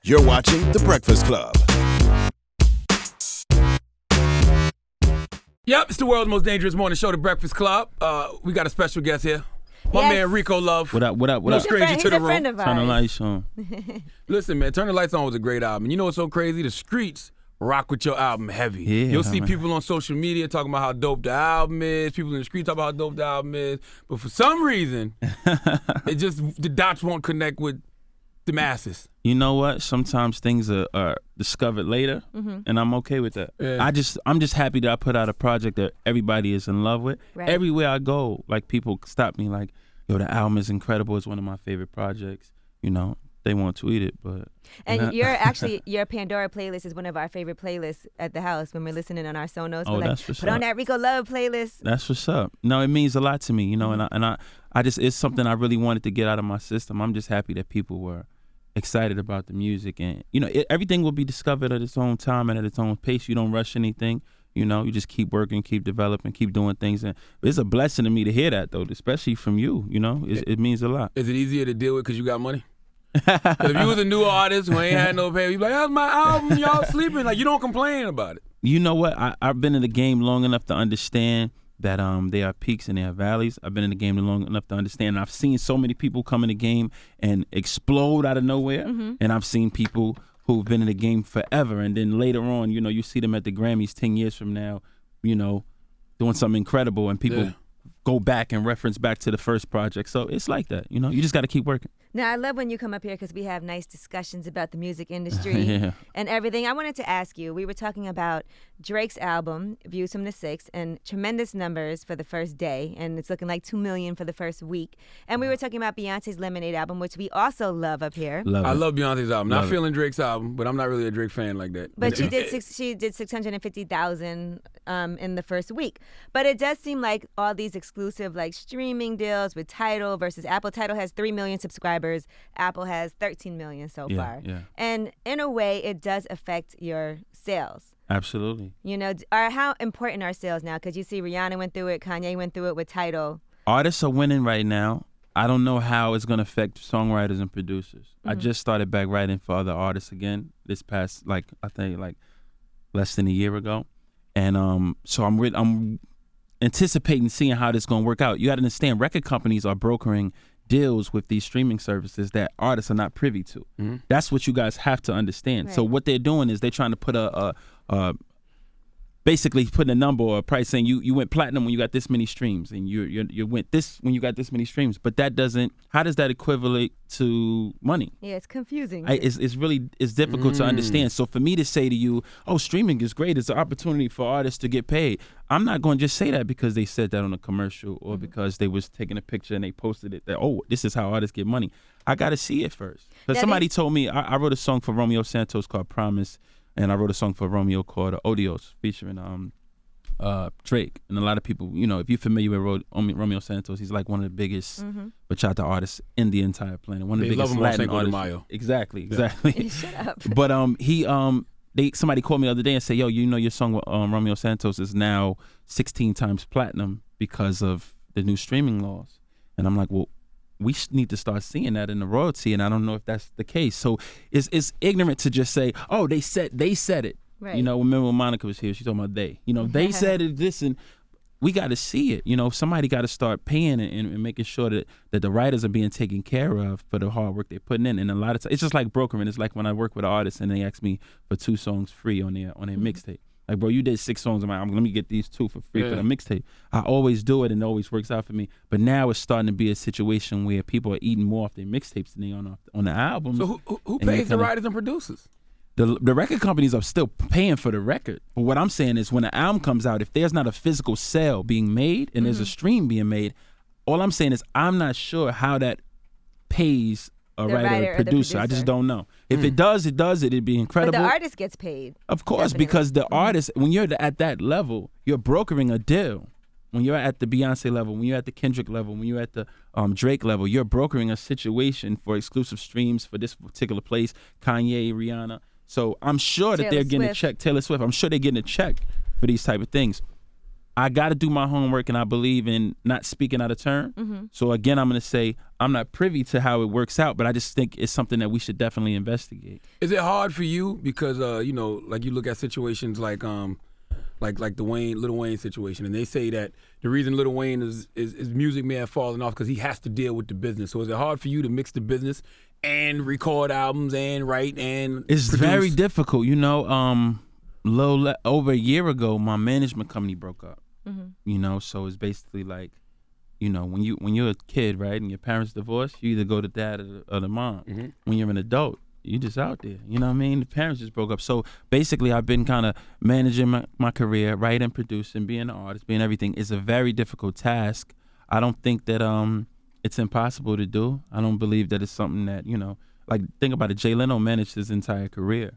You're watching The Breakfast Club. Yep, it's the world's most dangerous morning show, The Breakfast Club. We got a special guest here. My man Rico Love. What up? No stranger to the room. Turn the lights on. Listen, man, Turn the Lights On was a great album. You know what's so crazy? The streets rock with your album heavy. Yeah, You'll see people on social media talking about how dope the album is. People in the street talk about how dope the album is. But for some reason, the dots won't connect with the masses. You know what? Sometimes things are discovered later, and I'm okay with that. Yeah. I'm just happy that I put out a project that everybody is in love with. Right. Everywhere I go, like people stop me like, yo, the album is incredible. It's one of my favorite projects. You know, they won't tweet it, but. And your Pandora playlist is one of our favorite playlists at the house when we're listening on our Sonos. Oh, we're like, that's what's put on up. that Rico Love playlist. That's what's up. No, it means a lot to me, you know, and I just, it's something I really wanted to get out of my system. I'm just happy that people were excited about the music, and you know, everything will be discovered at its own time and at its own pace. You don't rush anything, you know. You just keep working, keep developing, keep doing things, and it's a blessing to me to hear that though, especially from you. You know, it means a lot. Is it easier to deal with because you got money? If you was a new artist who ain't had no pay, you be like, that's my album, y'all sleeping. Like, you don't complain about it. You know what? I've been in the game long enough to understand that there are peaks and there are valleys. I've been in the game long enough to understand. And I've seen so many people come in the game and explode out of nowhere. And I've seen people who've been in the game forever. And then later on, you know, you see them at the Grammys 10 years from now, you know, doing something incredible. And people go back and reference back to the first project. So it's like that, you know. You just got to keep working. Now, I love when you come up here because we have nice discussions about the music industry and everything. I wanted to ask you, we were talking about Drake's album, Views from the Six, and tremendous numbers for the first day, and it's looking like 2 million for the first week. And we were talking about Beyonce's Lemonade album, which we also love up here. I love Beyonce's album. Love Not feeling Drake's album, but I'm not really a Drake fan like that. But she did 650,000 in the first week. But it does seem like all these exclusive like streaming deals with Tidal versus Apple. Tidal has 3 million subscribers. Apple has 13 million so far. Yeah. And in a way, it does affect your sales. Absolutely. You know, how important are sales now? Because you see Rihanna went through it, Kanye went through it with Tidal. Artists are winning right now. I don't know how it's going to affect songwriters and producers. I just started back writing for other artists again this past, I think less than a year ago. And so I'm anticipating seeing how this is going to work out. You got to understand, record companies are brokering deals with these streaming services that artists are not privy to. That's what you guys have to understand. Right. So what they're doing is they're trying to put basically putting a number or a price saying you went platinum when you got this many streams, and you went this when you got this many streams. But that doesn't. How does that equivalent to money? Yeah, it's confusing. It's difficult to understand. So for me to say to you, oh, streaming is great, it's an opportunity for artists to get paid. I'm not going to just say that because they said that on a commercial or because they was taking a picture and they posted it that, oh, this is how artists get money. I got to see it first. Because somebody told me, I wrote a song for Romeo Santos called Promise, and I wrote a song for Romeo called Odios featuring Drake. And a lot of people, you know, if you're familiar with Romeo Santos, he's like one of the biggest bachata artists in the entire planet. One of the biggest Latin artists. Exactly. Shut up. But somebody called me the other day and said, yo, you know your song with Romeo Santos is now 16 times platinum because of the new streaming laws. And I'm like, well, we need to start seeing that in the royalty, and I don't know if that's the case. So it's ignorant to just say, oh, they said it. Right. You know, remember when Monica was here, she talking about they. You know, they said it, this, and we got to see it. You know, somebody got to start paying and making sure that the writers are being taken care of for the hard work they're putting in. And a lot of times, it's just like brokering. It's like when I work with an artist and they ask me for 2 songs free on their mixtape. Like, bro, you did 6 songs. I'm like, let me get these 2 for free for the mixtape. I always do it, and it always works out for me. But now it's starting to be a situation where people are eating more off their mixtapes than they on the albums. So who pays the writers and producers? The record companies are still paying for the record. But what I'm saying is when an album comes out, if there's not a physical sale being made and there's a stream being made, all I'm saying is I'm not sure how that pays a writer or producer. I just don't know. If it does, it'd be incredible. But the artist gets paid. Of course, definitely. because the artist, when you're at that level, you're brokering a deal. When you're at the Beyonce level, when you're at the Kendrick level, when you're at the Drake level, you're brokering a situation for exclusive streams for this particular place, Kanye, Rihanna. So I'm sure that they're getting a check. Taylor Swift, I'm sure they're getting a check for these type of things. I got to do my homework, and I believe in not speaking out of turn. Mm-hmm. So again, I'm going to say I'm not privy to how it works out, but I just think it's something that we should definitely investigate. Is it hard for you because you know, like you look at situations like the Lil Wayne situation, and they say that the reason Lil Wayne is music may have fallen off because he has to deal with the business. So is it hard for you to mix the business and record albums and write and It's produce? very difficult, you know. Over a year ago, my management company broke up. Mm-hmm. You know, so it's basically like, you know, when you're a kid, right, and your parents divorce, you either go to dad or the mom. Mm-hmm. When you're an adult, you just out there. You know what I mean? The parents just broke up. So basically, I've been kind of managing my career, writing, producing, being an artist, being everything. It's a very difficult task. I don't think that it's impossible to do. I don't believe that it's something that, you know, like think about it. Jay Leno managed his entire career.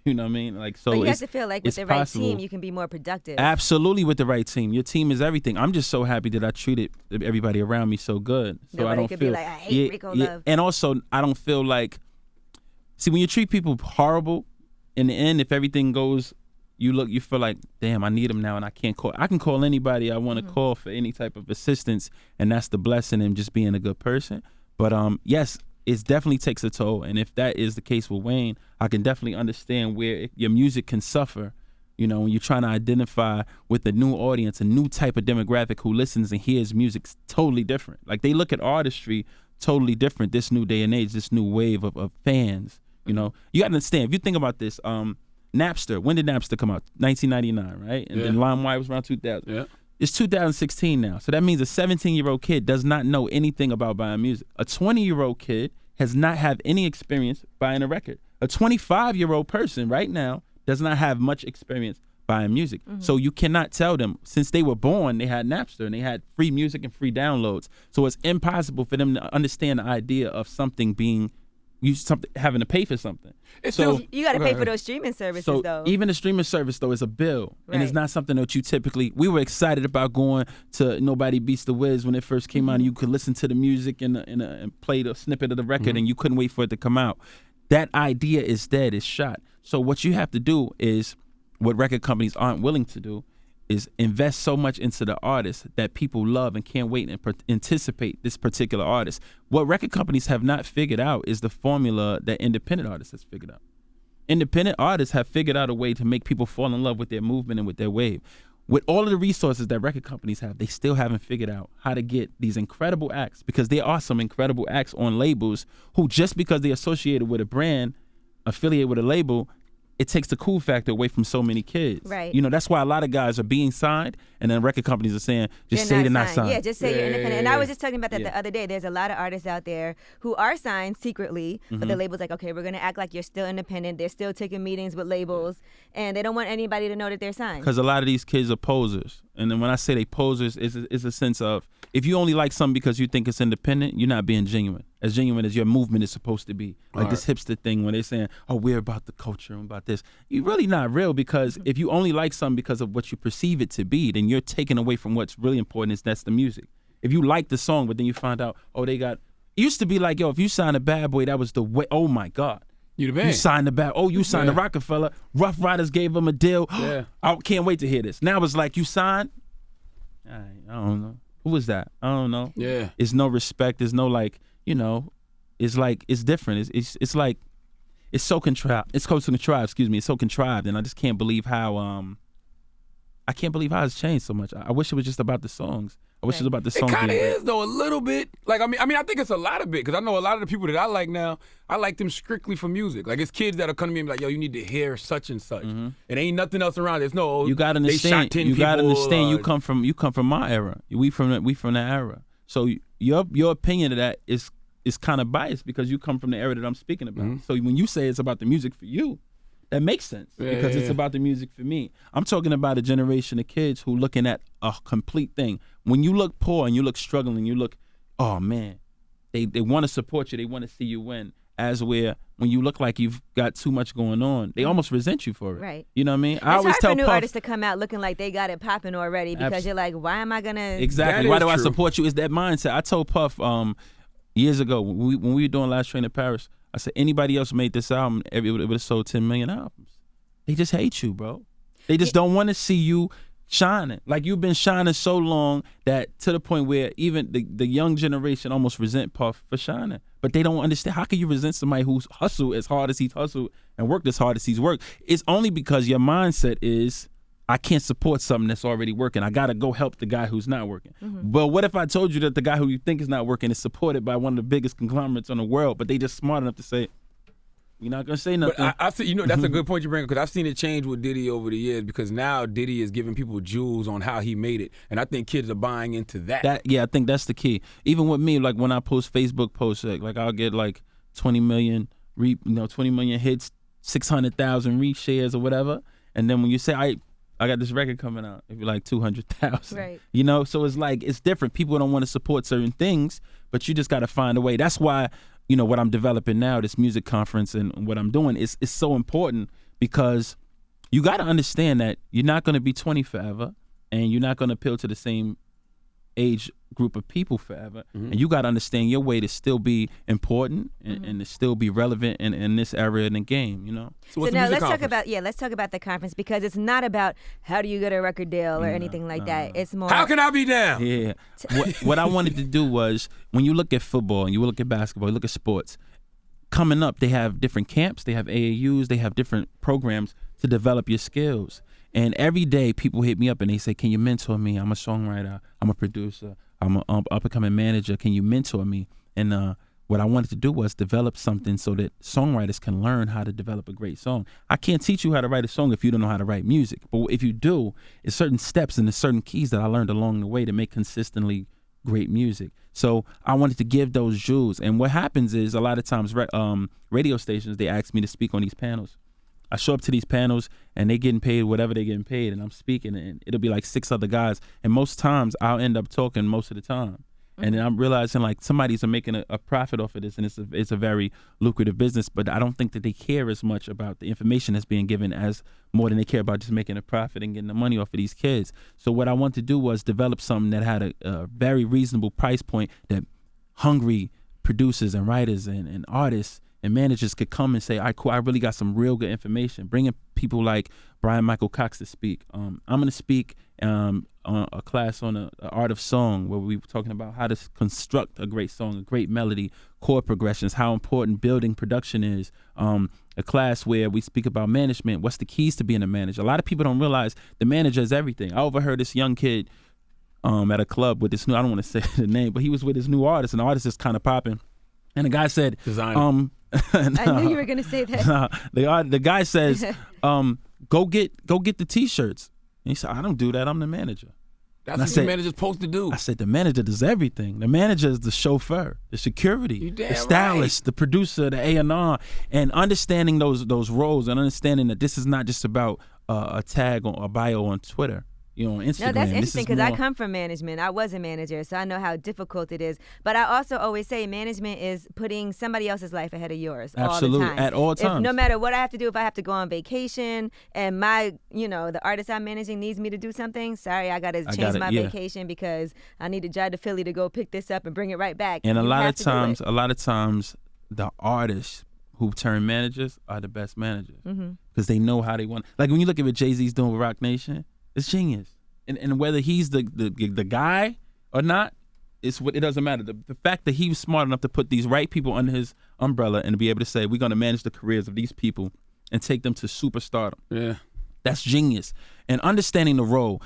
You know what I mean? Like, so but you have to feel like with the right possible. team, you can be more productive. Absolutely, with the right team. Your team is everything. I'm just so happy that I treated everybody around me so good. So Nobody I don't could feel be like, I hate Rico Love. And also, I don't feel like. See, when you treat people horrible, in the end, if everything goes, you feel like, damn, I need them now, and I can't call. I can call anybody I want to call for any type of assistance, and that's the blessing in just being a good person. But yes. It definitely takes a toll, and if that is the case with Wayne, I can definitely understand where your music can suffer. You know, when you're trying to identify with a new audience, a new type of demographic who listens and hears music totally different. Like they look at artistry totally different this new day and age, this new wave of fans. You know, you got to understand. If you think about this, Napster. When did Napster come out? 1999, right? And then LimeWire was around 2000. Yeah. It's 2016 now. So that means a 17-year-old kid does not know anything about buying music. A 20-year-old kid has not had any experience buying a record. A 25-year-old person right now does not have much experience buying music. Mm-hmm. So you cannot tell them, since they were born, they had Napster and they had free music and free downloads. So it's impossible for them to understand the idea of something being having to pay for something. So you got to pay for those streaming services, so though. even the streaming service, though, is a bill. And it's Right. not something that you typically, we were excited about going to Nobody Beats the Wiz when it first came out, and you could listen to the music and play the snippet of the record, and you couldn't wait for it to come out. That idea is dead, it's shot. So what you have to do is, what record companies aren't willing to do, is invest so much into the artist that people love and can't wait and anticipate this particular artist. What record companies have not figured out is the formula that independent artists has figured out. Independent artists have figured out a way to make people fall in love with their movement and with their wave. With all of the resources that record companies have, they still haven't figured out how to get these incredible acts, because there are some incredible acts on labels who, just because they're associated with a brand, affiliated with a label, it takes the cool factor away from so many kids. Right. You know, that's why a lot of guys are being signed, and then record companies are saying, just say they're not signed. Yeah, just say you're independent. And I was just talking about that Yeah. the other day. There's a lot of artists out there who are signed secretly, but the label's like, okay, we're going to act like you're still independent. They're still taking meetings with labels, and they don't want anybody to know that they're signed. Because a lot of these kids are posers. And then when I say they posers, it's a sense of, if you only like something because you think it's independent, you're not being genuine as your movement is supposed to be. Like this hipster thing when they're saying, oh, we're about the culture and about this. You're really not real, because if you only like something because of what you perceive it to be, then you're taking away from what's really important, is that's the music. If you like the song, but then you find out, oh, they got, it used to be like, yo, if you signed a Bad Boy, that was the way, oh my God. You the man. You signed the Bad, oh, you signed the Rockefeller, Rough Riders gave him a deal. Yeah. I can't wait to hear this. Now it's like, you signed, I don't know. Who was that? I don't know. Yeah. It's no respect. There's no, like, you know, it's like, it's different. It's like, it's so contrived. It's so contrived, excuse me. It's so contrived, and I just can't believe how, it's changed so much. I wish it was just about the songs. I wish it was about the It songs. kind of being great. is, though, a little bit. Like, I mean, I think it's a lot of it, because I know a lot of the people that I like now, I like them strictly for music. Like, it's kids that'll come to me and be like, yo, you need to hear such and such. It ain't nothing else around. There's no, You gotta they understand. shot 10 You gotta people, understand. You come from my era. We from that era. So your opinion of that is kind of biased, because you come from the era that I'm speaking about. So when you say it's about the music for you, that makes sense, because it's about the music for me. I'm talking about a generation of kids who looking at a complete thing. When you look poor and you look struggling, you look, oh man, they want to support you. They want to see you win. As when you look like you've got too much going on, they almost resent you for it. Right. You know what I mean? It's I always hard tell for new Puff, artists to come out looking like they got it popping already, because you're like, why am I going to... exactly. That Why is do I true. support you? It's that mindset. I told Puff years ago when we were doing Last Train to Paris, I said, anybody else made this album, it would have sold 10 million albums. They just hate you, bro. They just don't want to see you shining. Like you've been shining so long that to the point where even the young generation almost resent Puff for shining. But they don't understand. How can you resent somebody who's hustled as hard as he's hustled and worked as hard as he's worked? It's only because your mindset is, I can't support something that's already working. I got to go help the guy who's not working. But what if I told you that the guy who you think is not working is supported by one of the biggest conglomerates in the world, but they just smart enough to say, we're not going to say nothing. But I see, that's a good point you bring, because I've seen it change with Diddy over the years, because now Diddy is giving people jewels on how he made it. And I think kids are buying into that. Yeah, I think that's the key. Even with me, like when I post Facebook posts, like I'll get like 20 million hits, 600,000 reshares or whatever. And then when you say, I got this record coming out, it'd be like 200,000. Right. So it's like, it's different. People don't want to support certain things, but you just got to find a way. That's why, what I'm developing now, this music conference and what I'm doing is so important, because you got to understand that you're not going to be 20 forever, and you're not going to appeal to the same age group of people forever. And you got to understand your way to still be important and to still be relevant in this area in the game, So now let's talk about the conference, because it's not about how do you get a record deal or anything like that. It's more, how can I be down? Yeah. What I wanted to do was, when you look at football and you look at basketball, you look at sports, coming up, they have different camps, they have AAUs, they have different programs to develop your skills. And every day people hit me up and they say, can you mentor me? I'm a songwriter, I'm a producer, I'm an up-and-coming manager. Can you mentor me? And what I wanted to do was develop something so that songwriters can learn how to develop a great song. I can't teach you how to write a song if you don't know how to write music. But if you do, it's certain steps and there's certain keys that I learned along the way to make consistently great music. So I wanted to give those jewels. And what happens is, a lot of times radio stations, they ask me to speak on these panels. I show up to these panels and they getting paid whatever they getting paid, and I'm speaking, and it'll be like 6 other guys, and most times I'll end up talking most of the time. And then I'm realizing like somebody's making a profit off of this, and it's a very lucrative business, but I don't think that they care as much about the information that's being given as more than they care about just making a profit and getting the money off of these kids. So what I want to do was develop something that had a very reasonable price point that hungry producers and writers and artists and managers could come and say, all right, cool, I really got some real good information. Bringing people like Brian Michael Cox to speak. I'm going to speak on a class on the art of song, where we were talking about how to construct a great song, a great melody, chord progressions, how important building production is. A class where we speak about management, what's the keys to being a manager. A lot of people don't realize the manager is everything. I overheard this young kid at a club with this new, I don't want to say the name, but he was with his new artist, and the artist is kind of popping. And the guy said, Designer. I knew you were going to say that. The guy says, go get the T-shirts. And he said, I don't do that. I'm the manager. That's what the manager's supposed to do. I said, the manager does everything. The manager is the chauffeur, the security, the stylist, right. the producer, the A&R, and understanding those roles, and understanding that this is not just about a tag or a bio on Twitter. On Instagram. No, that's interesting, because I come from management. I was a manager, so I know how difficult it is. But I also always say management is putting somebody else's life ahead of yours. Absolutely, all the time. at all times. No matter what I have to do, if I have to go on vacation and the artist I'm managing needs me to do something, sorry, I got to change my vacation because I need to drive to Philly to go pick this up and bring it right back. And a lot of times, the artists who turn managers are the best managers, because they know how they want. Like when you look at what Jay-Z's doing with Rock Nation, it's genius. And whether he's the guy or not, it doesn't matter. The fact that he was smart enough to put these right people under his umbrella and to be able to say, we're going to manage the careers of these people and take them to superstardom. Yeah. That's genius. And understanding the role,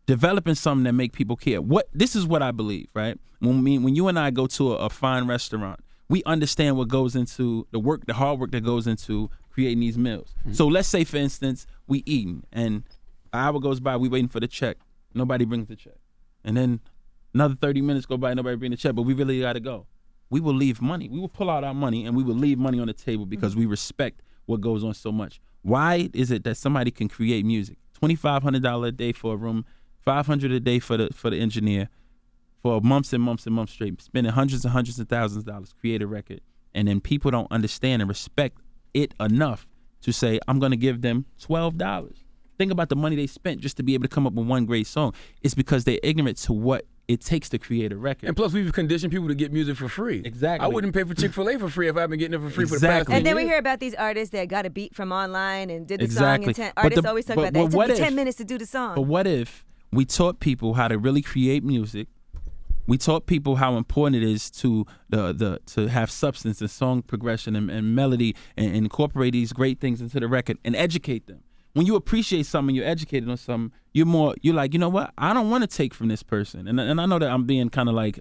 developing something that make people care. This is what I believe, right? When you and I go to a fine restaurant, we understand what goes into the hard work that goes into creating these meals. So let's say, for instance, we eating, and an hour goes by, we waiting for the check. Nobody brings the check. And then another 30 minutes go by, nobody brings the check, but we really got to go. We will leave money. We will pull out our money, and we will leave money on the table because we respect what goes on so much. Why is it that somebody can create music? $2,500 a day for a room, $500 a day for the engineer, for months and months and months straight, spending hundreds and hundreds of thousands of dollars, create a record, and then people don't understand and respect it enough to say, I'm going to give them $12. Think about the money they spent just to be able to come up with one great song. It's because they're ignorant to what it takes to create a record. And plus, we've conditioned people to get music for free. Exactly. I wouldn't pay for Chick-fil-A for free if I've been getting it for free for the past Exactly. 10 And then we years. hear about these artists that got a beat from online and did the Exactly. song in 10. But Artists the- always talk but- about that. It but took what me if- 10 minutes to do the song. But what if we taught people how to really create music? We taught people how important it is to to have substance and song progression and melody and incorporate these great things into the record and educate them. When you appreciate something, you're educated on something, you're like, you know what? I don't want to take from this person. And I know that I'm being kind of like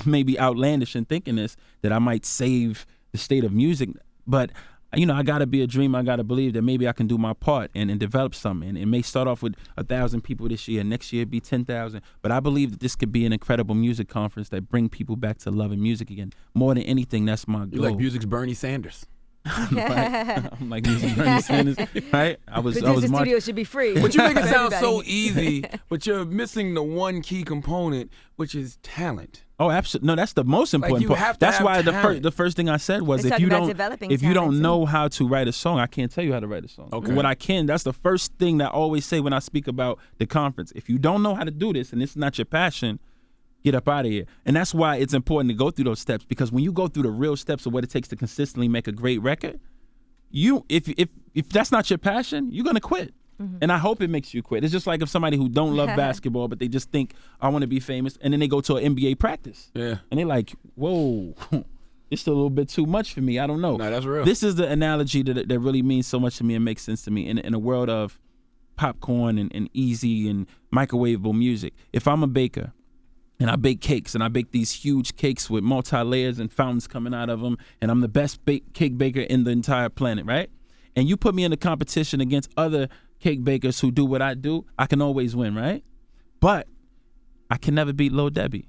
maybe outlandish in thinking this, that I might save the state of music. But I got to be a dreamer. I got to believe that maybe I can do my part and develop something. And it may start off with 1,000 people this year. Next year, it'd be 10,000. But I believe that this could be an incredible music conference that bring people back to loving music again. More than anything, that's my goal. You like music's Bernie Sanders. I'm like music Bernie Sanders, right? I was Producer studio should be free. But you make it for sound so everybody. easy, but you're missing the one key component, which is talent. Oh, absolutely. No, that's the most important you part. have to That's have why talent. the first thing I said was, Let's if talk you about don't developing if you talent, don't too. know how to write a song, I can't tell you how to write a song. Okay. What I can, that's the first thing that I always say when I speak about the conference. If you don't know how to do this and it's not your passion, get up out of here. And that's why it's important to go through those steps, because when you go through the real steps of what it takes to consistently make a great record, if that's not your passion, you're gonna quit. And I hope it makes you quit. It's just like if somebody who don't love basketball, but they just think, I want to be famous, and then they go to an NBA practice. Yeah. And they're like, whoa, it's a little bit too much for me. I don't know. No, that's real. This is the analogy that really means so much to me and makes sense to me in a world of popcorn and easy and microwavable music. If I'm a baker, and I bake cakes, and I bake these huge cakes with multi-layers and fountains coming out of them, and I'm the best cake baker in the entire planet, right? And you put me in a competition against other cake bakers who do what I do, I can always win, right? But I can never beat Lil Debbie.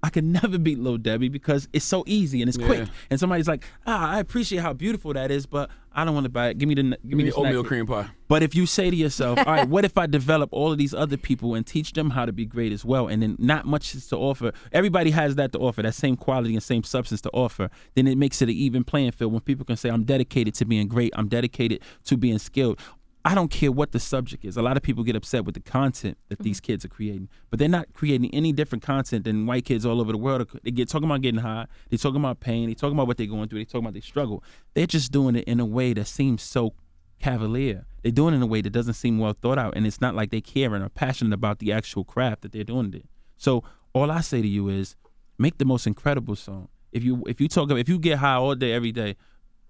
I can never beat Lil Debbie because it's so easy and it's quick. And somebody's like, I appreciate how beautiful that is, but I don't want to buy it. Give me the oatmeal snack. cream pie. But if you say to yourself, all right, what if I develop all of these other people and teach them how to be great as well, and then not much is to offer. Everybody has that to offer, that same quality and same substance to offer. Then it makes it an even playing field when people can say, I'm dedicated to being great. I'm dedicated to being skilled. I don't care what the subject is. A lot of people get upset with the content that these kids are creating, but they're not creating any different content than white kids all over the world. They get talking about getting high. They're talking about pain. They're talking about what they're going through. They're talking about their struggle. They're just doing it in a way that seems so cavalier. They're doing it in a way that doesn't seem well thought out, and it's not like they care and are passionate about the actual craft that they're doing it. So all I say to you is, make the most incredible song. If you get high all day, every day,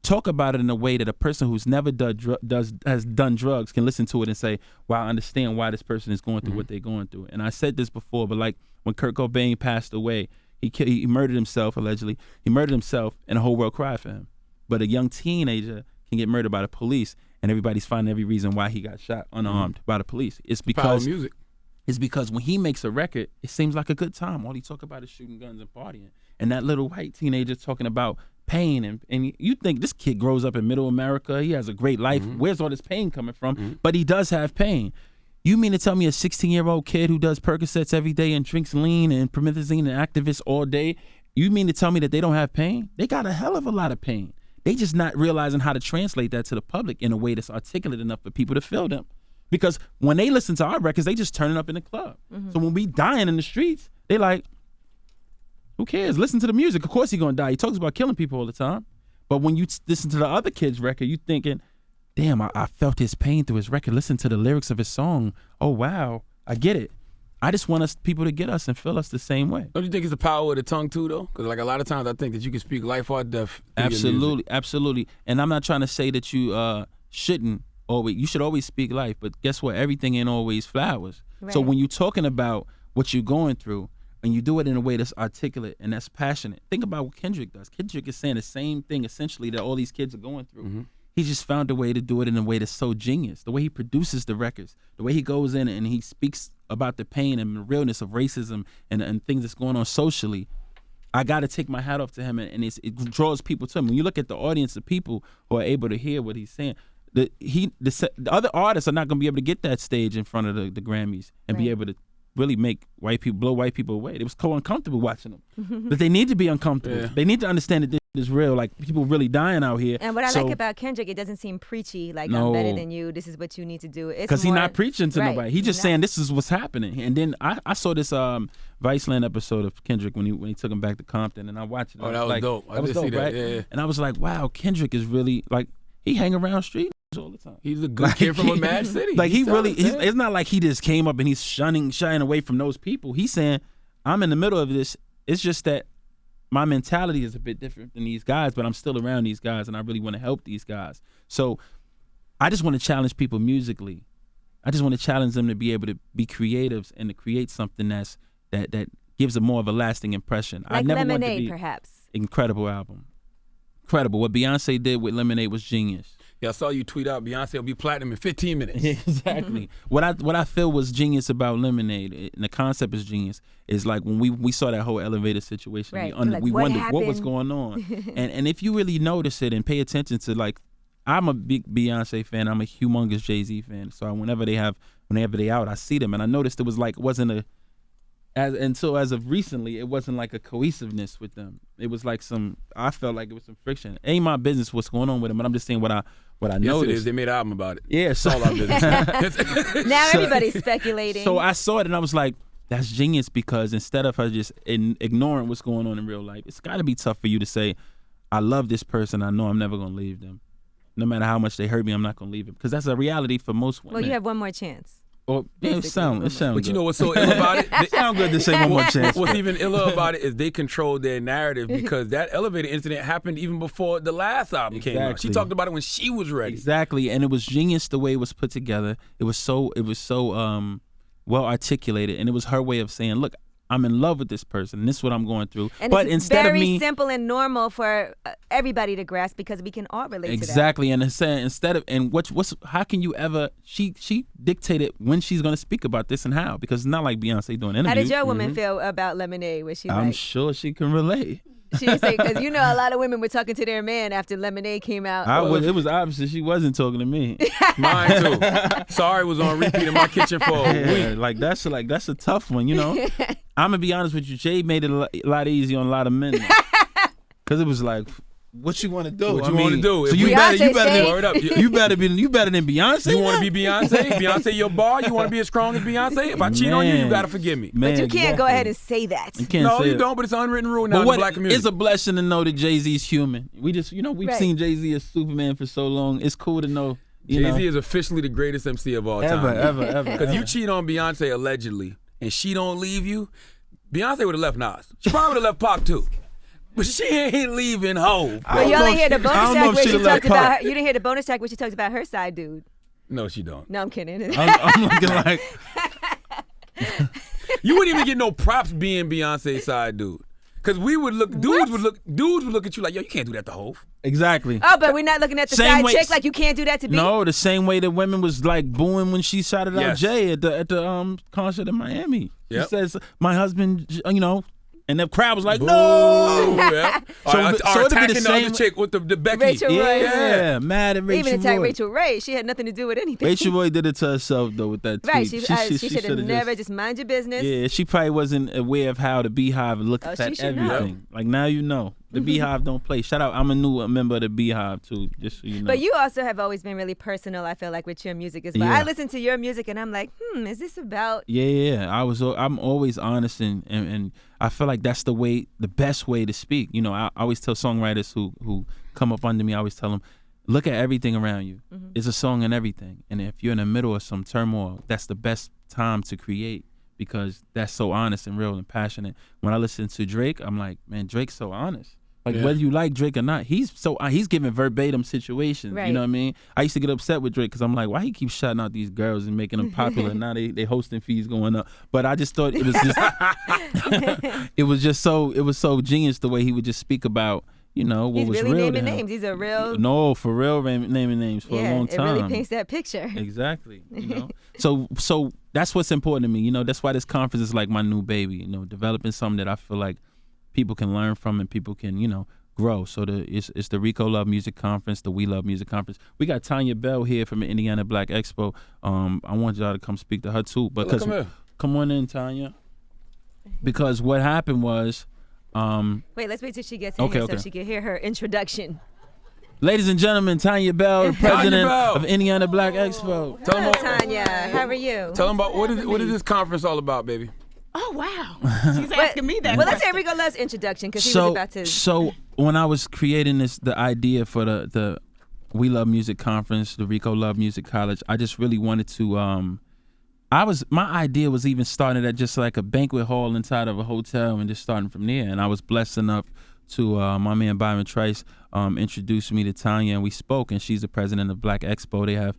talk about it in a way that a person who's never has done drugs can listen to it and say, wow, I understand why this person is going through what they're going through. And I said this before, but like when Kurt Cobain passed away, he murdered himself, allegedly. He murdered himself and the whole world cried for him. But a young teenager can get murdered by the police and everybody's finding every reason why he got shot unarmed by the police. It's Power of because music. It's because when he makes a record, it seems like a good time. All he talk about is shooting guns and partying. And that little white teenager talking about pain, and you think this kid grows up in middle America, he has a great life, where's all this pain coming from? But he does have pain. You mean to tell me a 16-year-old kid who does Percocets every day and drinks lean and promethazine and Actavis all day, you mean to tell me that they don't have pain? They got a hell of a lot of pain. They just not realizing how to translate that to the public in a way that's articulate enough for people to feel them. Because when they listen to our records, they just turn it up in the club. So when we dying in the streets, they like, who cares? Listen to the music. Of course he gonna die. He talks about killing people all the time. But when you listen to the other kid's record, you thinking, damn, I felt his pain through his record. Listen to the lyrics of his song. Oh, wow, I get it. I just want people to get us and feel us the same way. Don't you think it's the power of the tongue too, though? Because like a lot of times I think that you can speak life or death through your music. Absolutely, absolutely. And I'm not trying to say that you shouldn't always. You should always speak life. But guess what? Everything ain't always flowers. Right. So when you're talking about what you're going through, and you do it in a way that's articulate and that's passionate. Think about what Kendrick does. Kendrick is saying the same thing essentially that all these kids are going through. He just found a way to do it in a way that's so genius. The way he produces the records, the way he goes in and he speaks about the pain and the realness of racism and things that's going on socially. I got to take my hat off to him, and it draws people to him. When you look at the audience of people who are able to hear what he's saying, the other artists are not going to be able to get that stage in front of the Grammys and be able to really make white people blow white people away. It was so uncomfortable watching them. But they need to be uncomfortable. Yeah. They need to understand that is real. Like people really dying out here. And what I like about Kendrick, it doesn't seem preachy. Like I'm better than you. This is what you need to do. Because he's not preaching to nobody. He's just saying this is what's happening. And then I saw this Viceland episode of Kendrick when he took him back to Compton, and I watched it. Oh, that was dope. That was dope, right? Yeah. And I was like, wow, Kendrick is really like he hang around street all the time. He's a good kid from a mad city. Like it's not like he just came up and he's shying away from those people. He's saying, I'm in the middle of this. It's just that my mentality is a bit different than these guys, but I'm still around these guys and I really want to help these guys. So I just want to challenge people musically. I just want to challenge them to be able to be creatives and to create something that gives a more of a lasting impression. Like I never Lemonade, wanted to be perhaps. Incredible album. Incredible. What Beyonce did with Lemonade was genius. Yeah, I saw you tweet out Beyonce will be platinum in 15 minutes. Exactly. What I feel was genius about Lemonade, and the concept is genius, is like when we saw that whole elevator situation, right. we wondered what was going on. and if you really notice it and pay attention to, like, I'm a big Beyonce fan, I'm a humongous Jay-Z fan. So whenever they out, I see them, and I noticed it was like until as of recently, it wasn't like a cohesiveness with them. It was like I felt like it was some friction. It ain't my business what's going on with them, but I'm just saying what I noticed. Yes, it is. They made an album about it. Yeah, it's all our business. Now everybody's speculating. So I saw it and I was like, that's genius, because instead of her just ignoring what's going on in real life, it's got to be tough for you to say, I love this person. I know I'm never going to leave them. No matter how much they hurt me, I'm not going to leave them. Because that's a reality for most women. Well, you have one more chance. Or it sounds But good. you know what's so ill about it? It sounds good to say one more chance. What's even iller about it is they control their narrative, because that elevator incident happened even before the last album came out. She talked about it when she was ready. Exactly, and it was genius the way it was put together. It was so well articulated, and it was her way of saying, "Look, I'm in love with this person, and this is what I'm going through." And but it's instead very of me, simple and normal for everybody to grasp, because we can all relate to that. Exactly, and it's saying how can you ever? She dictated when she's going to speak about this and how, because it's not like Beyonce doing interviews. How did your woman feel about Lemonade? Was she I'm like, sure she can relate. she say, because you know a lot of women were talking to their man after Lemonade came out. It was obvious she wasn't talking to me. Mine too. Sorry was on repeat in my kitchen for a week. Like that's a tough one, you know. I'm gonna be honest with you, Jay made it a lot easier on a lot of men, because it was like, what you want to do? What you want to do? So you better than Beyonce. You want to be Beyonce? Beyonce your bar? You want to be as strong as Beyonce? If I cheat on you, you gotta forgive me. But you can't go ahead and say that. You can't no, say you don't. But it's an unwritten rule now in the black community. It's a blessing to know that Jay-Z's human. We just, we've seen Jay-Z as Superman for so long. It's cool to know. Jay-Z is officially the greatest MC of all time. Ever. Because you cheat on Beyonce allegedly, and she don't leave you. Beyonce would have left Nas. She probably would have left Pac too. But she ain't leaving Hov. But you only hear the bonus track where she talked about her. You didn't hear the bonus track where she talked about her side dude. No, she don't. No, I'm kidding. I'm looking like you wouldn't even get no props being Beyonce's side dude. Cause dudes would look at you like, yo, you can't do that to Hov. Exactly. Oh, but we're not looking at the side chick like you can't do that to B. No, the same way that women was like booing when she shouted out Jay at the concert in Miami. She says, my husband, and the crowd was like, no. Yeah. So attacking the other chick with the Becky. Rachel Roy. Yeah, mad at Rachel Roy. Even attacked Rachel Roy. She had nothing to do with anything. Rachel Roy did it to herself, though, with that tweet. Right, she should have never just mind your business. Yeah, she probably wasn't aware of how the Beehive looks at everything. Know. Like, now you know. The Beehive don't play. Shout out, I'm a new member of the Beehive, too, just so you know. But you also have always been really personal, I feel like, with your music as well. Yeah. I listen to your music and I'm like, is this about... Yeah. I'm always honest, and I feel like that's the best way to speak. I always tell songwriters who come up under me, I always tell them, look at everything around you. Mm-hmm. There's a song in everything. And if you're in the middle of some turmoil, that's the best time to create, because that's so honest and real and passionate. When I listen to Drake, I'm like, man, Drake's so honest. Like, whether you like Drake or not, he's giving verbatim situations. Right. You know what I mean? I used to get upset with Drake because I'm like, why he keeps shouting out these girls and making them popular? Now they hosting fees going up. But I just thought it was just it was so genius the way he would just speak about, what He's was really real naming to him. names. He's a real... No, for real, naming names for a long time. It really paints that picture. Exactly. So that's what's important to me. That's why this conference is like my new baby. Developing something that I feel like people can learn from and people can, grow. So it's the Rico Love Music Conference, the We Love Music Conference. We got Tanya Bell here from Indiana Black Expo. I want y'all to come speak to her too. Because come on in, Tanya. Because what happened was, Wait, let's wait till she gets in here so she can hear her introduction. Ladies and gentlemen, Tanya Bell, the president Bell. of Indiana Black Expo. Tell them Hello, Tanya. How are you? Tell them about what is this conference all about, baby? Oh, wow. She's asking me that. Well, let's hear Rico Love's introduction because he was about to. So when I was creating the idea for the We Love Music Conference, the Rico Love Music College, I just really wanted to. My idea was even starting at just like a banquet hall inside of a hotel and just starting from there. And I was blessed enough to my man Byron Trice introduced me to Tanya, and we spoke. And she's the president of Black Expo. They have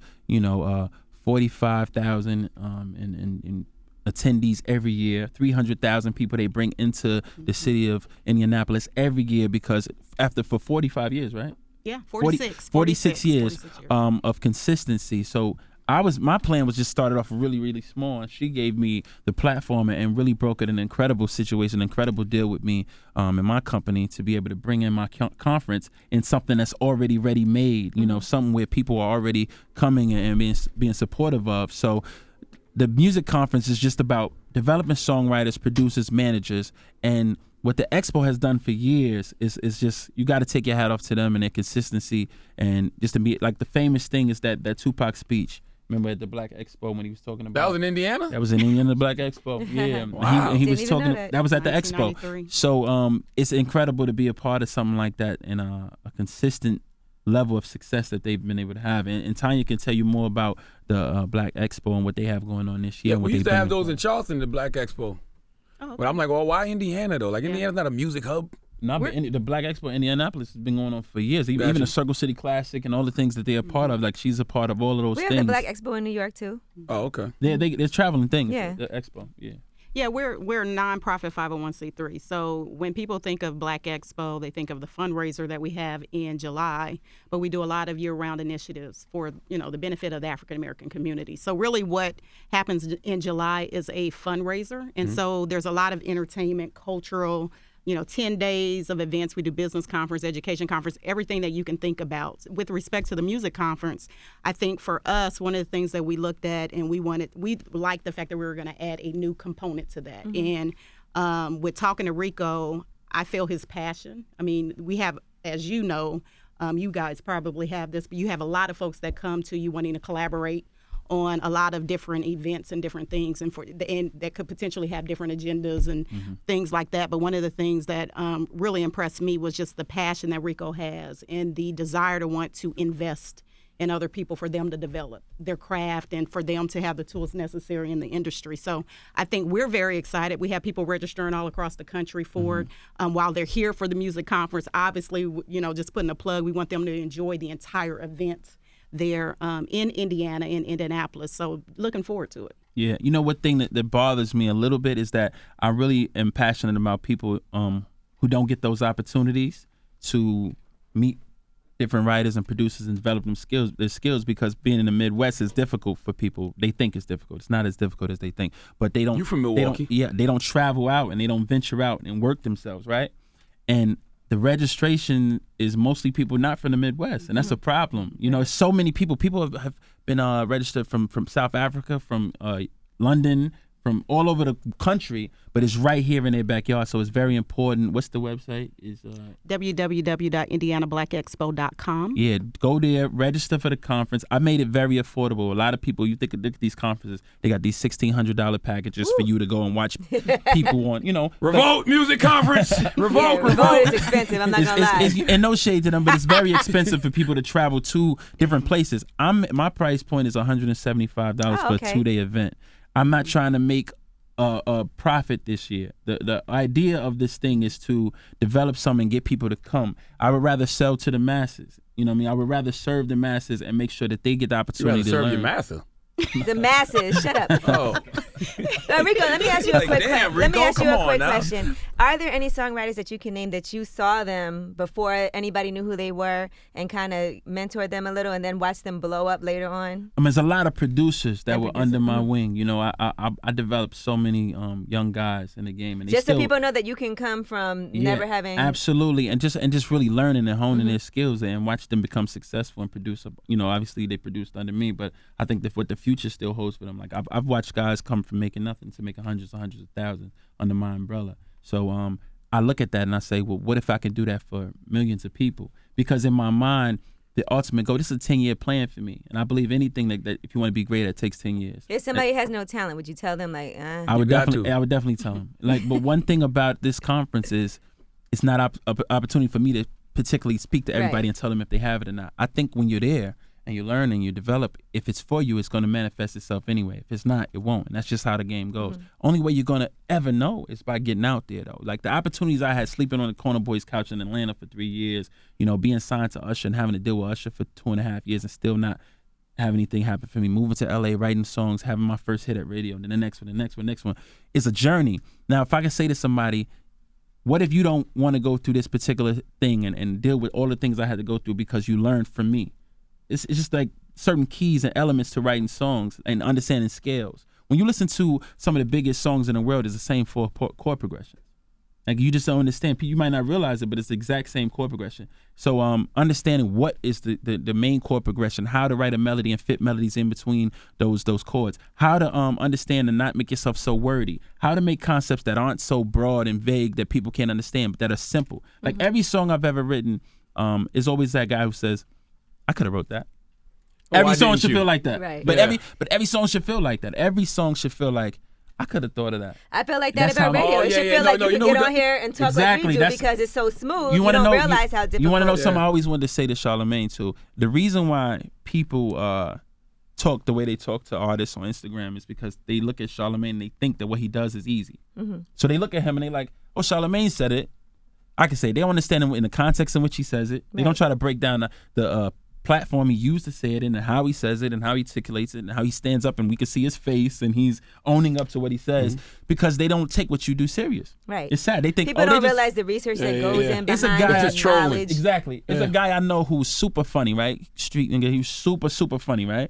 45,000 in attendees every year, 300,000 people they bring into the city of Indianapolis every year because for 45 years, right? Yeah, 46. 46 years of consistency. So my plan was just started off really, really small, and she gave me the platform and really brokered an incredible situation, an incredible deal with me and my company to be able to bring in my conference in something that's already ready-made, something where people are already coming and being supportive of. So the music conference is just about developing songwriters, producers, managers, and what the Expo has done for years is just, you got to take your hat off to them and their consistency, and just to be like, the famous thing is that Tupac speech. Remember at the Black Expo when he was talking about... That was in Indiana? That was in Indiana, the Black Expo. Yeah. Wow. He was talking... That was at the Expo. So it's incredible to be a part of something like that and a consistent level of success that they've been able to have. And Tanya can tell you more about the Black Expo and what they have going on this year. Yeah, we used to have those in Charleston, the Black Expo. Oh, okay. But I'm like, well, why Indiana, though? Like, Indiana's not a music hub. No, but the Black Expo in Indianapolis has been going on for years. Even the Circle City Classic and all the things that they're a part of. Like, she's a part of all of those things. We have the Black Expo in New York, too. Oh, okay. They're traveling things. Yeah. The Expo, yeah. Yeah, we're a nonprofit 501c3. So when people think of Black Expo, they think of the fundraiser that we have in July, but we do a lot of year-round initiatives for, the benefit of the African American community. So really what happens in July is a fundraiser. And so there's a lot of entertainment, cultural, 10 days of events. We do business conference, education conference, everything that you can think about. With respect to the music conference, I think for us, one of the things that we looked at and we liked the fact that we were going to add a new component to that. And with talking to Rico, I feel his passion. I mean, we have, as you know, you guys probably have this, but you have a lot of folks that come to you wanting to collaborate on a lot of different events and different things, and that could potentially have different agendas and things like that. But one of the things that really impressed me was just the passion that Rico has and the desire to want to invest in other people for them to develop their craft and for them to have the tools necessary in the industry. So I think we're very excited. We have people registering all across the country for it. While they're here for the music conference, obviously, just putting a plug, we want them to enjoy the entire event there in Indiana, in Indianapolis. So looking forward to it. Yeah. What thing that bothers me a little bit is that I really am passionate about people who don't get those opportunities to meet different writers and producers and develop their skills, because being in the Midwest is difficult for people. They think it's difficult. It's not as difficult as they think. But they don't. You from Milwaukee? They don't travel out and they don't venture out and work themselves, right? And the registration is mostly people not from the Midwest, and that's a problem. It's so many people. People have been registered from South Africa, from London, from all over the country, but it's right here in their backyard, so it's very important. What's the website? Is www.indianablackexpo.com. Yeah, go there, register for the conference. I made it very affordable. A lot of people, you look at these conferences, they got these $1,600 packages for you to go and watch people on, Revolt Music Conference. Revolt. Revolt is expensive. I'm not gonna lie. And no shade to them, but it's very expensive for people to travel to different places. My price point is $175 for a 2-day event. I'm not trying to make a profit this year. The idea of this thing is to develop something and get people to come. I would rather sell to the masses. I would rather serve the masses and make sure that they get the opportunity to learn. Serve your master. The masses. Shut up. Oh. Rico, let me ask you a quick Rico, question. Are there any songwriters that you can name that you saw them before anybody knew who they were and kind of mentored them a little and then watched them blow up later on? There's a lot of producers that were under my wing. I developed so many young guys in the game, and so people know that you can come from never having. Absolutely, and just really learning and honing their skills and watch them become successful and produce. Obviously they produced under me, but I think that what the future still holds for them. Like I've watched guys come from making nothing to making hundreds of thousands under my umbrella. So I look at that and I say, well, what if I can do that for millions of people? Because in my mind, the ultimate goal, this is a 10-year plan for me. And I believe anything that if you want to be great, it takes 10 years. If somebody has no talent, would you tell them like, I would definitely tell them. Like, but one thing about this conference is it's not an opportunity for me to particularly speak to everybody and tell them if they have it or not. I think when you're there and you learn and you develop, if it's for you, it's going to manifest itself anyway. If it's not, it won't. And that's just how the game goes. Only way you're going to ever know is by getting out there, though. Like the opportunities I had sleeping on the Corner Boys couch in Atlanta for 3 years, you know, being signed to Usher and having to deal with Usher for 2.5 years and still not have anything happen for me. Moving to LA, writing songs, having my first hit at radio, then the next one. It's a journey. Now, if I can say to somebody, what if you don't want to go through this particular thing and deal with all the things I had to go through because you learned from me? It's just like certain keys and elements to writing songs and understanding scales. When you listen to some of the biggest songs in the world, it's the same 4 chord progressions. Like you just don't understand. You might not realize it, but it's the exact same chord progression. So understanding what is the main chord progression, how to write a melody and fit melodies in between those chords, how to understand and not make yourself so wordy, how to make concepts that aren't so broad and vague that people can't understand, but that are simple. Like every song I've ever written is always that guy who says, I could have wrote that. Every song should feel like that. Right. But every song should feel like that. Every song should feel like I could have thought of that. I feel like that That's about how- radio. It should feel like you can get on here and talk Exactly, like we do that's- because it's so smooth. You wanna don't know- realize how difficult You want to know it is. something I always wanted to say to Charlamagne too? The reason why people talk the way they talk to artists on Instagram is because they look at Charlamagne and they think that what he does is easy. So they look at him and they like, oh, Charlamagne said it. I can say they don't understand him in the context in which he says it. They don't try to break down the platform he used to say it in and how he says it and how he articulates it and how he stands up and we can see his face and he's owning up to what he says because they don't take what you do serious. Right. It's sad. They think People they don't just- realize the research that goes in behind It's a guy the just trolling. knowledge. Exactly. It's a guy I know who's super funny, right? Street nigga. He was super, super funny, right?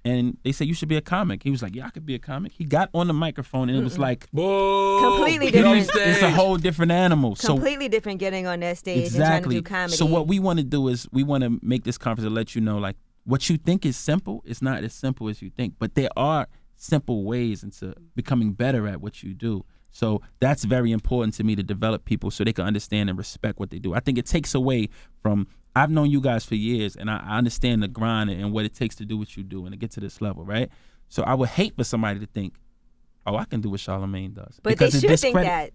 And they say, you should be a comic. He was like, yeah, I could be a comic. He got on the microphone and it was like, Completely different. it's a whole different animal. Completely different getting on that stage Exactly. and trying to do comedy. So what we want to do is we want to make this conference to let you know, like, what you think is simple is not as simple as you think. But there are simple ways into becoming better at what you do. So that's very important to me to develop people so they can understand and respect what they do. I think it takes away from, I've known you guys for years and I understand the grind and what it takes to do what you do and to get to this level, right? So I would hate for somebody to think, oh, I can do what Charlamagne does. But they Because it should think discredit-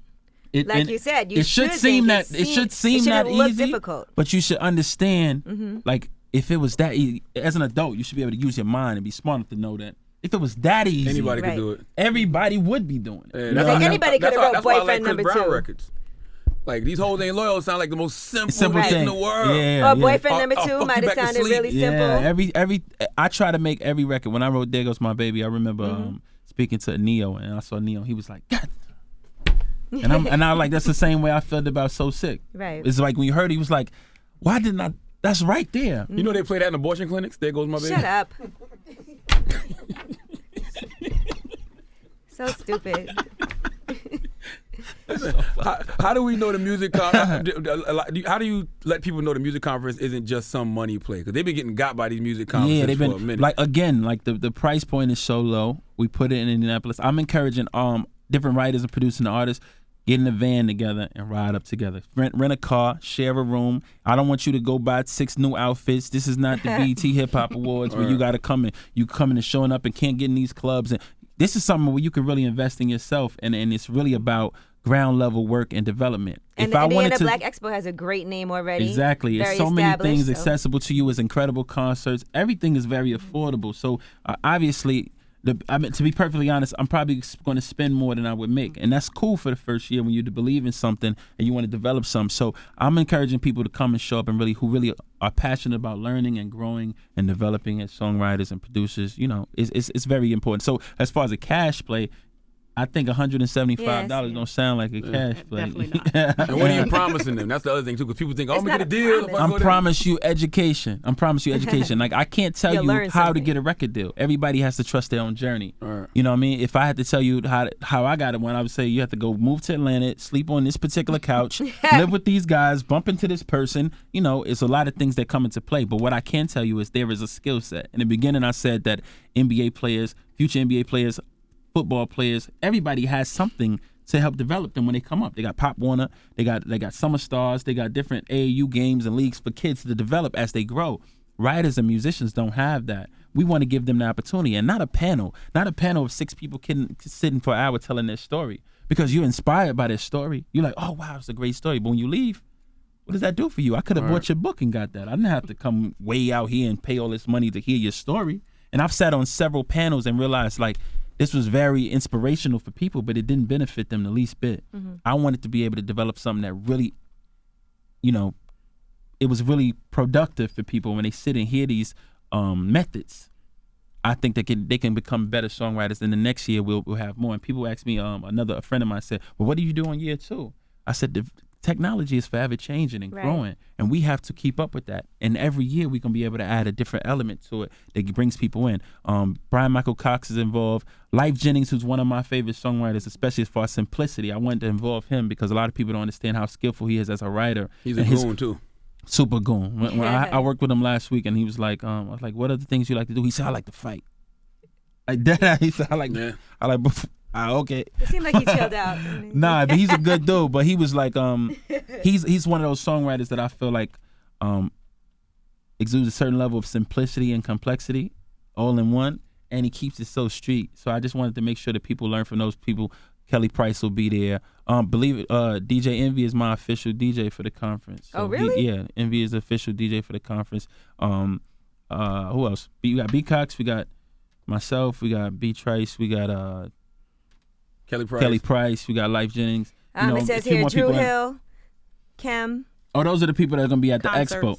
that. Like you said, you it should should seem think that it should seem shouldn't that look easy, difficult. but you should understand, like, if it was that easy, as an adult, you should be able to use your mind and be smart enough to know that if it was that easy, Anybody Right. could do it. everybody would be doing it. Yeah, You that's know? why- anybody that's could've why- wrote that's why I like Boyfriend Chris Number Brown 2. records. Like these hoes ain't loyal sound like the most simple Simple shit in thing. the world. Yeah, Or Boyfriend I'll Number fuck 2 you might have back to sounded sleep. really simple. Yeah, every I try to make every record. When I wrote "There Goes My Baby," I remember speaking to Neo, and I saw Neo. He was like, God. And I like that's the same way I felt about "So Sick." Right. It's like when you heard it, he was like, why didn't I? That's right there. You know they play that in abortion clinics. There goes my baby. Shut up. So stupid. How do we know the music conference? How do you let people know the music conference isn't just some money play? Because they've been getting got by these music conferences Yeah, they've for a been minute. like again, like the price point is so low. We put it in Indianapolis. I'm encouraging different writers and producing artists get in a van together and ride up together. Rent a car, share a room. I don't want you to go buy 6 new outfits. This is not the BET Hip Hop Awards where you got to come in. You coming and showing up and can't get in these clubs. And this is something where you can really invest in yourself, and it's really about ground level work and development. And the Indiana Black Expo has a great name already. Exactly. Very It's so many things established, so- accessible to you. It's incredible concerts. Everything is very affordable. So obviously, to be perfectly honest, I'm probably going to spend more than I would make. And that's cool for the first year when you believe in something and you want to develop something. So I'm encouraging people to come and show up and who really are passionate about learning and growing and developing as songwriters and producers. You know, it's very important. So as far as a cash play, I think $175 don't sound like a cash play. Definitely not. and what are you promising them? That's the other thing too, because people think, "Oh, I'm It's gonna not get a a deal." promise. if I I'm go there." promise you education. Like I can't tell You'll you learn how to something. get a record deal. Everybody has to trust their own journey. Right. You know what I mean? If I had to tell you how I got it, one I would say you have to go move to Atlanta, sleep on this particular couch, live with these guys, bump into this person. You know, it's a lot of things that come into play. But what I can tell you is there is a skill set. In the beginning, I said that NBA players, future NBA players, football players, everybody has something to help develop them when they come up. They got Pop Warner, they got Summer Stars, they got different AAU games and leagues for kids to develop as they grow. Writers and musicians don't have that. We want to give them the opportunity, and not a panel of 6 people sitting for an hour telling their story, because you're inspired by their story. You're like, oh wow, it's a great story. But when you leave, what does that do for you? I could have bought your book and got that. I didn't have to come way out here and pay all this money to hear your story. And I've sat on several panels and realized like this was very inspirational for people, but it didn't benefit them the least bit. I wanted to be able to develop something that really, it was really productive for people when they sit and hear these methods. I think they can become better songwriters. And the next year we'll have more. And people ask me, a friend of mine said, well, what do you do in year 2? I said, the technology is forever changing and growing, and we have to keep up with that. And every year we can be able to add a different element to it that brings people in. Brian Michael Cox is involved. Life Jennings, who's one of my favorite songwriters, especially as far as simplicity. I wanted to involve him because a lot of people don't understand how skillful he is as a writer. He's a goon too. Super goon. When I worked with him last week, and he was like, I was like, what are the things you like to do? He said, I like to fight. Like that. He said, I like. Okay. It seemed like he chilled out. Nah, but he's a good dude. But he was like, he's one of those songwriters that I feel like exudes a certain level of simplicity and complexity all in one, and he keeps it so street. So I just wanted to make sure that people learn from those people. Kelly Price will be there. Believe it, DJ Envy is my official DJ for the conference. So really? Envy is the official DJ for the conference. Who else? We got B Cox, we got myself, we got B Trice, we got Kelly Price, we got Life Jennings. It says here Drew Hill, Kim. Oh, those are the people that are going to be at the expo.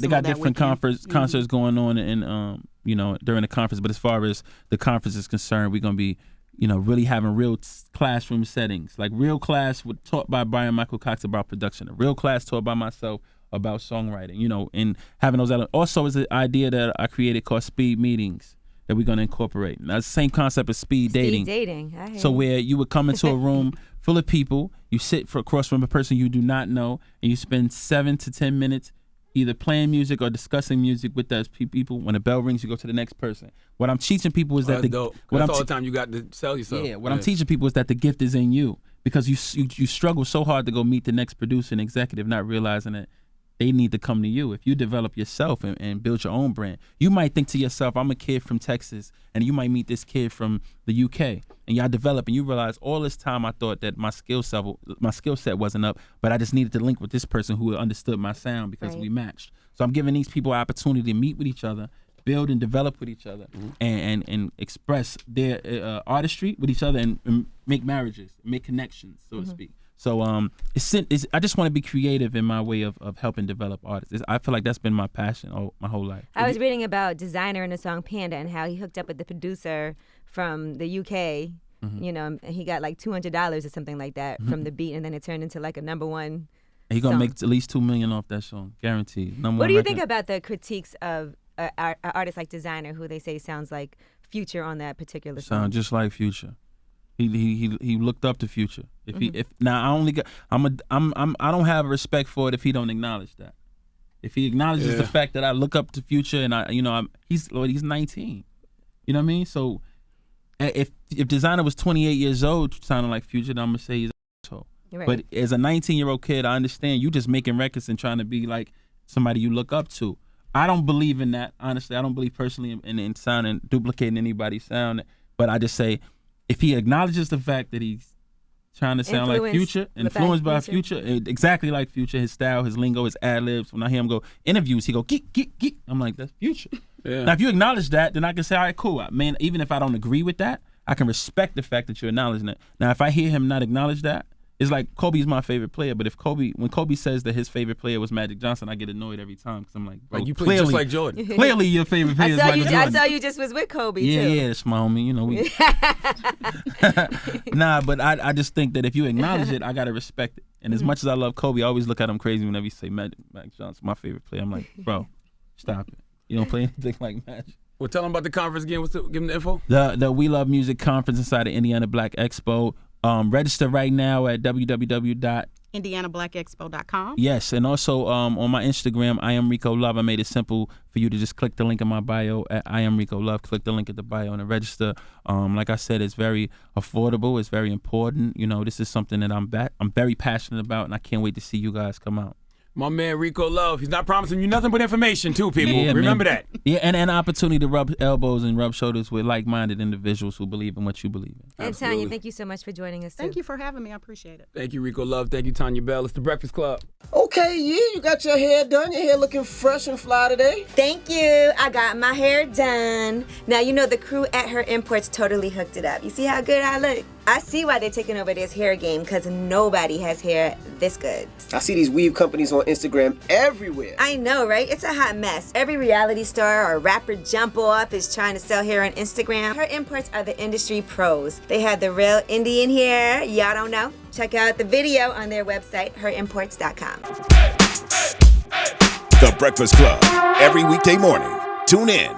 They got different concerts going on, and during the conference. But as far as the conference is concerned, we're going to be, really having real classroom settings, like real class taught by Brian Michael Cox about production, a real class taught by myself about songwriting. And having those elements. Also, is the idea that I created called speed meetings that we're going to incorporate. Now, it's the same concept as speed dating. So where you would come into a room full of people, you sit across from a person you do not know, and you spend 7 to 10 minutes either playing music or discussing music with those people. When the bell rings, you go to the next person. What I'm teaching people is that's all the time you got to sell yourself. Yeah, I'm teaching people is that the gift is in you, because you struggle so hard to go meet the next producer and executive, not realizing that they need to come to you. If you develop yourself and build your own brand, you might think to yourself, I'm a kid from Texas, and you might meet this kid from the UK, and y'all develop, and you realize all this time I thought that my skill set wasn't up, but I just needed to link with this person who understood my sound because we matched. So I'm giving these people an opportunity to meet with each other, build and develop with each other, and express their artistry with each other, and make marriages, make connections, so to speak. So I just want to be creative in my way of helping develop artists. I feel like that's been my passion my whole life. I was reading about Designer in the song Panda and how he hooked up with the producer from the UK, and he got like $200 or something like that from the beat, and then it turned into like a #1 He's going to make at least $2 million off that song, guaranteed. What do you think about the critiques of an artist like Designer, who they say sounds like Future on that particular song? Sound just like Future. He looked up to Future. I don't have respect for it if he don't acknowledge that. If he acknowledges the fact that I look up to Future, and he's 19. You know what I mean? So if Designer was 28 years old sounding like Future, then I'm gonna say he's an asshole. Right. But as a 19-year-old kid, I understand you just making records and trying to be like somebody you look up to. I don't believe in that. Honestly, I don't believe personally in sounding, duplicating anybody's sound. But I just say, if he acknowledges the fact that he's trying to sound like Future, influenced by Future, exactly like Future, his style, his lingo, his ad-libs. When I hear him go interviews, he go geek, geek, geek. I'm like, that's Future. Yeah. Now, if you acknowledge that, then I can say, all right, cool. Man, even if I don't agree with that, I can respect the fact that you're acknowledging it. Now, if I hear him not acknowledge that, it's like Kobe's my favorite player, but when Kobe says that his favorite player was Magic Johnson, I get annoyed every time because I'm like, bro, you play just like Jordan. Clearly, your favorite player is Michael Jordan. I saw you just was with Kobe too. Yeah, that's my homie. Nah, but I just think that if you acknowledge it, I gotta respect it. And as much as I love Kobe, I always look at him crazy whenever you say Magic Johnson, my favorite player. I'm like, bro, stop it. You don't play anything like Magic. Well, tell them about the conference again. Give them the info. The We Love Music conference inside of Indiana Black Expo. Register right now at www.eldm.org. IndianaBlackExpo.com. Yes, and also on my Instagram, I am Rico Love. I made it simple for you to just click the link in my bio at I am Rico Love. Click the link at the bio and register. Like I said, it's very affordable. It's very important. You know, this is something that I'm very passionate about, and I can't wait to see you guys come out. My man Rico Love, he's not promising you nothing but information too, people. Yeah, Remember man. that. Yeah, and an opportunity to rub elbows and rub shoulders with like-minded individuals who believe in what you believe in. And Absolutely. Tanya, thank you so much for joining us. Thank you for having me. I appreciate it. Thank you, Rico Love. Thank you, Tanya Bell. It's The Breakfast Club. Okay, yeah, you got your hair done. Your hair looking fresh and fly today. Thank you. I got my hair done. Now, you know the crew at Her Imports totally hooked it up. You see how good I look? I see why they're taking over this hair game, because nobody has hair this good. I see these weave companies on Instagram everywhere. I know, right? It's a hot mess. Every reality star or rapper jump off is trying to sell hair on Instagram. Her Imports are the industry pros. They have the real Indian hair. Y'all don't know? Check out the video on their website, herimports.com. The Breakfast Club. Every weekday morning. Tune in